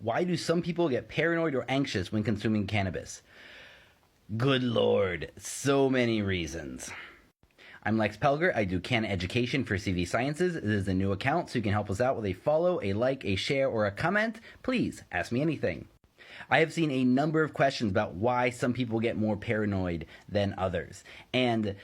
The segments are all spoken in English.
Why do some people get paranoid or anxious when consuming cannabis? Good Lord, so many reasons. I'm Lex Pelger. I do Canna Education for CV Sciences. This is a new account, so you can help us out with a follow, a like, a share, or a comment. Please ask me anything. I have seen a number of questions about why some people get more paranoid than others. And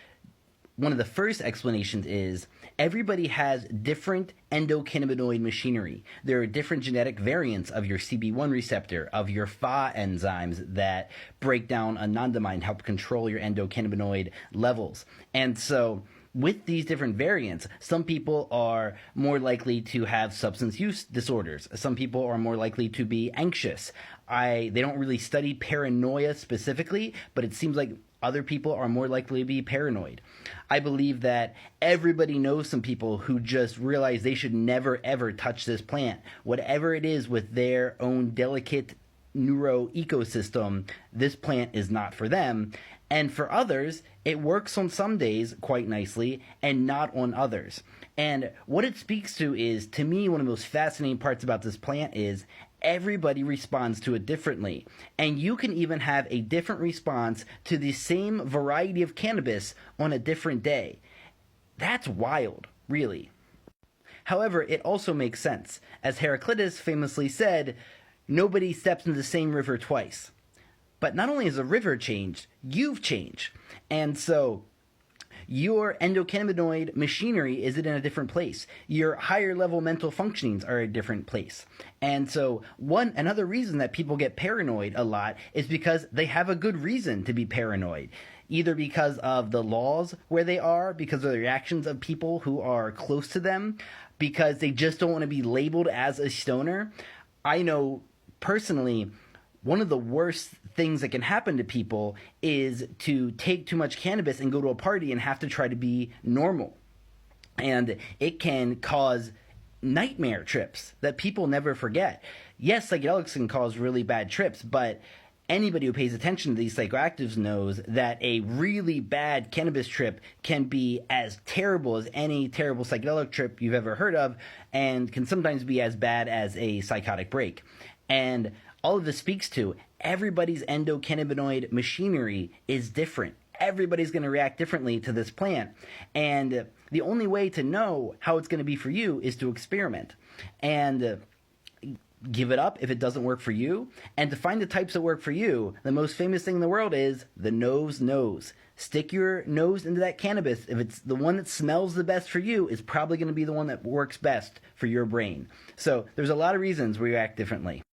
one of the first explanations is everybody has different endocannabinoid machinery. There are different genetic variants of your CB1 receptor, of your Fa enzymes that break down anandamide and help control your endocannabinoid levels. And so with these different variants, some people are more likely to have substance use disorders. Some people are more likely to be anxious. They don't really study paranoia specifically, but it seems like other people are more likely to be paranoid. I believe that everybody knows some people who just realize they should never ever touch this plant. Whatever it is with their own delicate neuro ecosystem, this plant is not for them. And for others, it works on some days quite nicely and not on others. And what it speaks to is, to me, one of the most fascinating parts about this plant is everybody responds to it differently. And you can even have a different response to the same variety of cannabis on a different day. That's wild, really. However, it also makes sense. As Heraclitus famously said, nobody steps in the same river twice. But not only has the river changed, you've changed. And so your endocannabinoid machinery is in a different place. Your higher level mental functionings are a different place. And so another reason that people get paranoid a lot is because they have a good reason to be paranoid. Either because of the laws where they are, because of the reactions of people who are close to them, because they just don't want to be labeled as a stoner. I know personally, one of the worst things that can happen to people is to take too much cannabis and go to a party and have to try to be normal. And it can cause nightmare trips that people never forget. Yes, psychedelics can cause really bad trips, but anybody who pays attention to these psychoactives knows that a really bad cannabis trip can be as terrible as any terrible psychedelic trip you've ever heard of, and can sometimes be as bad as a psychotic break. And all of this speaks to everybody's endocannabinoid machinery is different. Everybody's going to react differently to this plant. And the only way to know how it's going to be for you is to experiment. And give it up if it doesn't work for you. And to find the types that work for you, the most famous thing in the world is the nose. Stick your nose into that cannabis. If it's the one that smells the best for you, it's probably going to be the one that works best for your brain. So there's a lot of reasons we react differently.